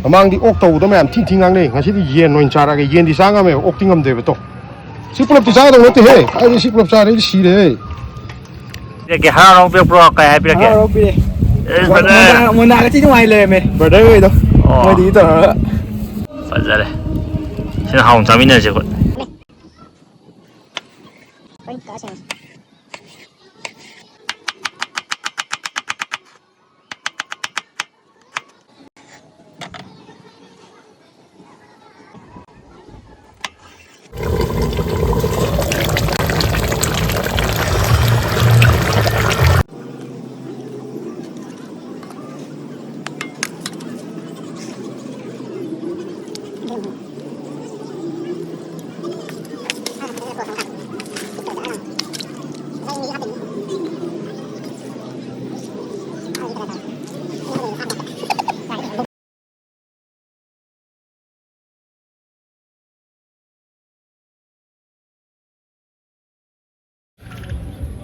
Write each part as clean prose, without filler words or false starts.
ꯃꯃꯥꯡꯗꯤ ꯑꯣꯛ ꯇꯧꯕꯗꯣ ꯃꯌꯥꯝ ꯊꯤꯡ ꯉꯥꯡꯅꯩ ꯉꯁꯤꯗꯤ ꯌꯦꯟ ꯑꯣꯏꯅ ꯆꯥꯔꯒꯦ ꯌꯦꯟꯗꯤ ꯆꯥ ꯉꯝꯃꯦꯕ ꯑꯣꯛꯇꯤ ꯉꯝꯗꯦꯕ ꯇꯣ ꯁꯤ ꯄꯨꯂꯞꯇꯤ ꯆꯥꯒꯗꯧ ꯅꯠꯇꯦꯍꯦ ꯀꯥꯏꯗꯤ ꯁꯤ ꯄꯨꯂꯞ ꯆꯥꯔꯗꯤ ꯁꯤꯔꯦꯍꯦ ꯄꯤꯔꯛꯀꯦ ꯍꯔꯥꯎ ꯄꯤꯔꯛꯄ꯭ꯔꯣ ꯀꯩ ꯍꯥꯏ ꯄꯤꯔꯛꯀꯦ ꯍꯔꯥꯎ ꯄꯤꯔꯦ ꯃꯣꯟꯗꯥꯒꯗꯤ ꯅꯨꯡꯉꯥꯏ ꯂꯩꯔꯝꯃꯦ ꯕ꯭ꯔꯗꯔꯈꯩꯗꯣ ꯃꯣꯏꯗꯒꯤ ꯇꯧꯔꯒ ꯐꯖꯔꯦ ꯁꯤꯅ ꯍꯥꯎꯅ ꯆꯥꯃꯤꯟꯅꯔꯁꯦ ꯑꯩꯈꯣꯏ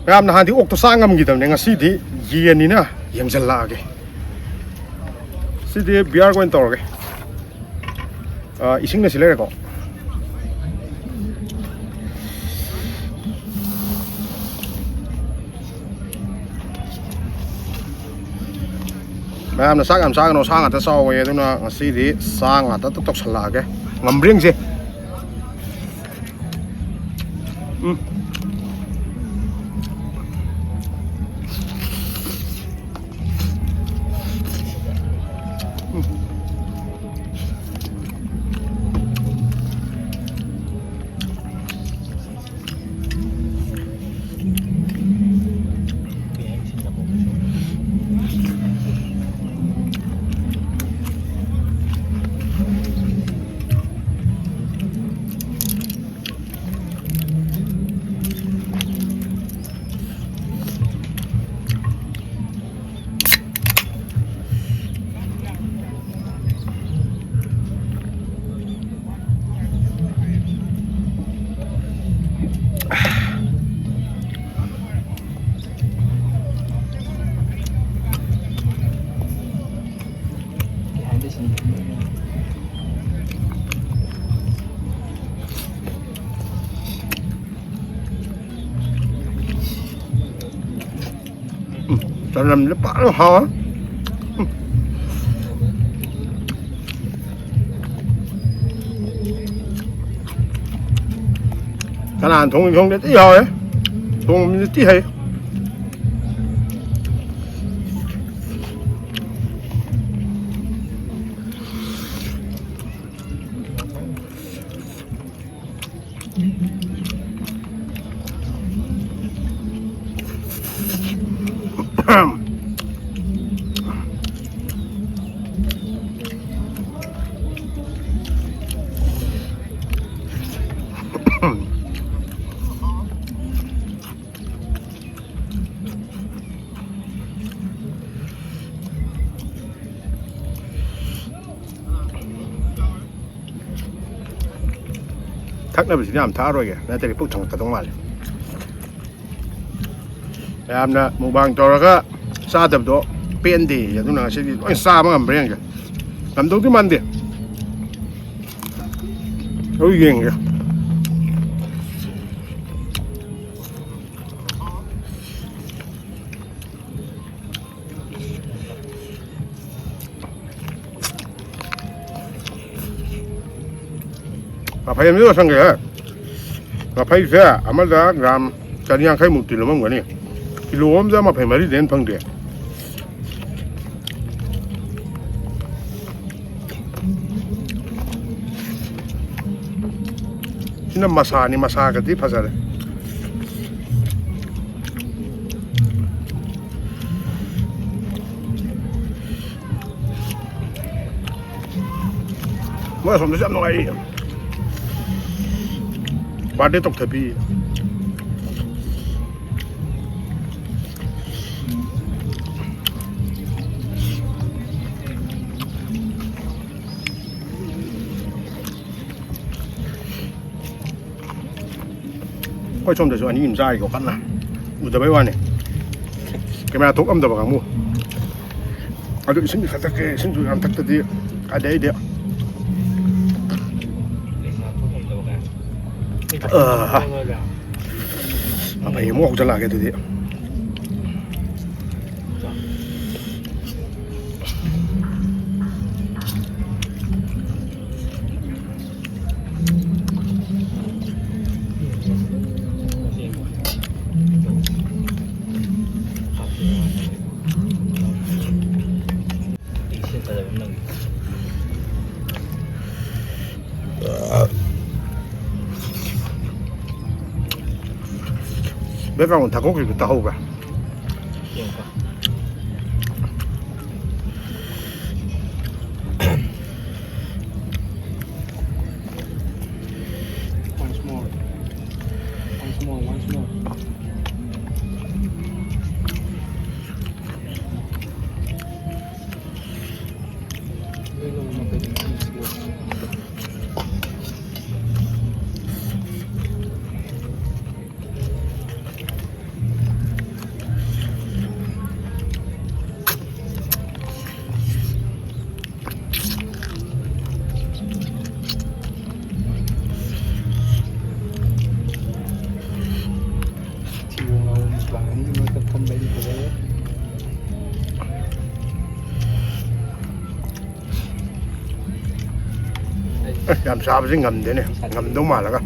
ꯃꯌꯥꯝ ꯅꯍꯥꯟꯗꯤ ꯑꯣꯛꯇꯣ ꯆꯥ ꯉꯝꯈꯤꯗꯕꯅꯦ ꯉꯁꯤꯗꯤ ꯌꯦꯟꯅꯤꯅ ꯌꯦꯡꯁꯤꯜꯂꯛꯑꯒꯦ ꯁꯤꯗꯤ ꯕꯤꯌꯥꯔꯒ ꯑꯣꯏꯅ ꯇꯧꯔꯒꯦ ꯏꯁꯤꯡꯅ ꯁꯤ ꯂꯩꯔꯦꯀꯣ ꯃꯌꯥꯝꯅ ꯆꯥꯛ ꯌꯥꯝ ꯆꯥꯒꯅꯣ ꯁꯥ ꯉꯥꯛꯇ ꯆꯥꯎꯋꯦ ꯑꯗꯨꯅ ꯉꯁꯤꯗꯤ ꯁꯥ ꯉꯥꯛꯇ ꯇꯧꯁꯜꯂꯛꯑꯒꯦ ꯉꯝꯕ꯭ꯔꯦꯡꯁꯦ làm nó bão ho cái nào thùng không để tí hồi á thùng tí hay ꯊꯛꯅꯕꯁꯤꯗꯤ ꯌꯥꯝ ꯊꯛꯑꯔꯣꯏꯒꯦ ꯅꯠꯇ꯭ꯔꯗꯤ ꯄꯨꯛ ꯊꯟꯒꯠꯀꯗꯧ ꯃꯥꯜꯂꯦ ꯌꯥꯝꯅ ꯃꯨꯛꯕꯥꯡ ꯇꯧꯔꯒ ꯆꯥꯗꯕꯗꯣ ꯄꯦꯟꯗꯦ ꯑꯗꯨꯅ ꯉꯁꯤꯗꯤ ꯂꯣꯏ ꯆꯥꯕ ꯉꯝꯕ꯭ꯔꯥ ꯌꯦꯡꯒꯦ ꯉꯝꯗꯧꯗꯤ ꯃꯥꯟꯗꯦ ꯑꯩ ꯌꯦꯡꯒꯦ ꯉꯥꯐꯩ ꯑꯃꯗꯤ ꯂꯣꯏꯁꯟꯒꯦ ꯉꯥꯐꯩꯁꯦ ꯑꯃꯗ ꯒ꯭ꯔꯥꯝ 150ꯃꯨꯛꯇꯤ ꯂꯨꯝꯃꯝꯒꯅꯤ ꯀꯤꯂꯣ ꯑꯃꯗ ꯉꯥꯐꯩ 4ꯗꯩ ꯍꯦꯟꯅ ꯐꯪꯗꯦ sini masani masagati fazare moi som jam no ai bade tok thabi coi som được anh nhìn dai của cắn này, ủi tao bây giờ này, cái mẹ thuốc âm tao vào cẳng mua, ꯑꯗꯨ ꯏꯁꯤꯡ ꯈꯔ ꯊꯛꯀꯦ ꯏꯁꯤꯡꯁꯨ ꯌꯥꯝ ꯊꯛꯇꯗꯤ ꯀꯥꯏꯗꯩꯗꯤ ꯃꯐꯩ ꯑꯃꯨꯛ ꯍꯧꯖꯤꯜꯂꯛꯑꯒꯦ ꯑꯗꯨꯗꯤ 백강은 닭고기도 따오가 Once more. Once more. Once more. ꯌꯥꯝ ꯆꯥꯕꯁꯤ ꯉꯝꯗꯦꯅꯦ ꯉꯝꯗꯧ ꯃꯥꯜꯂꯒ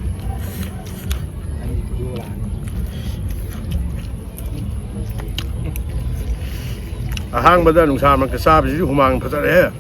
ꯑꯍꯥꯡꯕꯗ ꯅꯨꯡꯁꯥ ꯃꯔꯛꯇ ꯆꯥꯕꯁꯤꯗꯤ ꯍꯨꯃꯥꯡ ꯐꯖꯔꯦꯍꯦ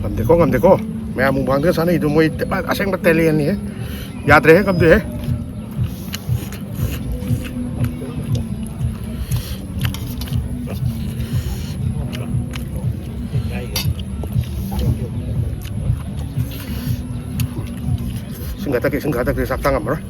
ꯉꯝꯗꯦꯀꯣ ꯉꯝꯗꯦꯀꯣ ꯃꯌꯥꯝ ꯃꯨꯡꯕꯥꯡꯗꯒ ꯁꯥꯟꯅꯩꯗꯣ ꯃꯣꯏ ꯑꯁꯦꯡꯕ ꯇꯦꯂꯦꯟꯅꯤꯍꯦ ꯌꯥꯗ꯭ꯔꯦꯍꯦ ꯉꯝꯗꯦꯍꯦ ꯏꯁꯤꯡ ꯈꯔ ꯊꯛꯀꯦ ꯆꯥꯛ ꯇꯥ ꯉꯝꯃꯔꯣꯏ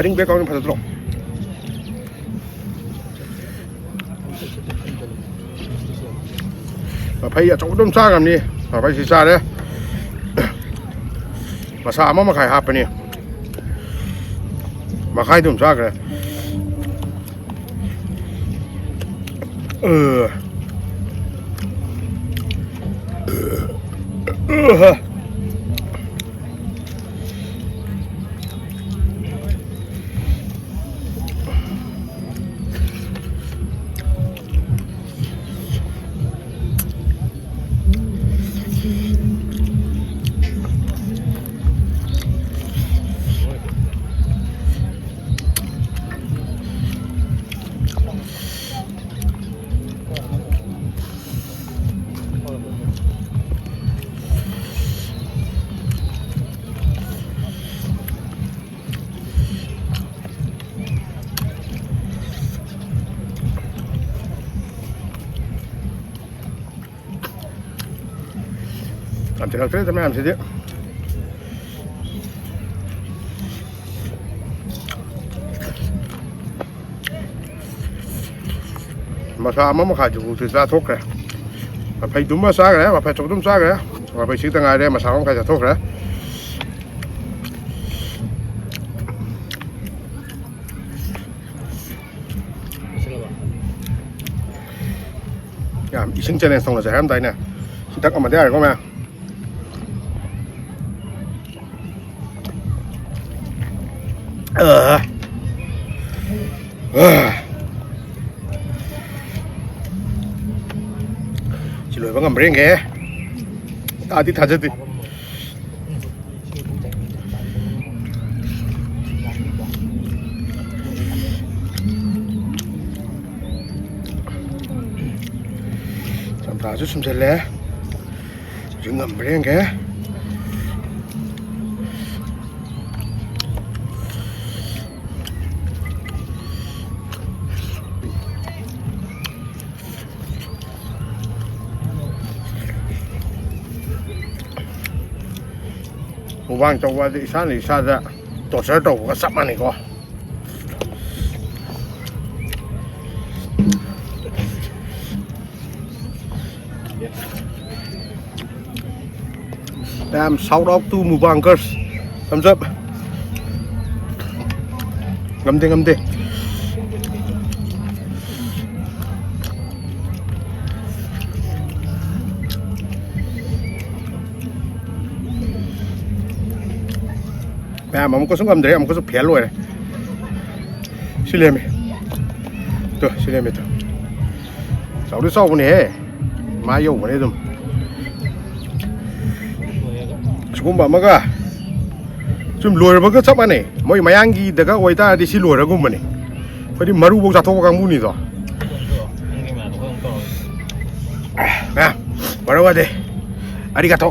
마링 백강은 받아들어 파이야 조금 싸갑니 파이 싸래 마사 아마 마카이 하프니 마카이 좀 싸그래 làm thế nào làm thế đấy mà sao mà khai chủ thì ra thuốc kìa mà phải đúng mà sao kìa mà phải chụp đúng sao kìa ว่าไปซื้อตั้งไงได้มาสาวของใครจะโทษเหรออย่าอีชิงเจเนส่งเราจะแฮมได้เนี่ยชิตักเอามาได้ก็มาชิลอยบังคับเร่งแกตาที่ทัดจะติจำตาจุดสมเสร็จแล้วจึงงำเร่งแกว่างจังหวะที่สานหรือสานจะตัวเสือตัวก็สับมันอีกก็Damn, shout out to Mubankers. Thumbs up. Ngâm đi. Mà không có xuống ngâm đấy, không có xuống phé luôn này. Xin lên mày. Được, xin lên mày thôi. Sáu đứa sau con này, mai yêu con này rồi. Chúng bảo mà cả, chúng lùi mà cứ sắp anh này, mỗi mấy anh gì để các người ta đi xin lùi ra cũng mình này, phải đi maru bốc ra thô các muốn gì rồi. À, vào đâu đi, arigato.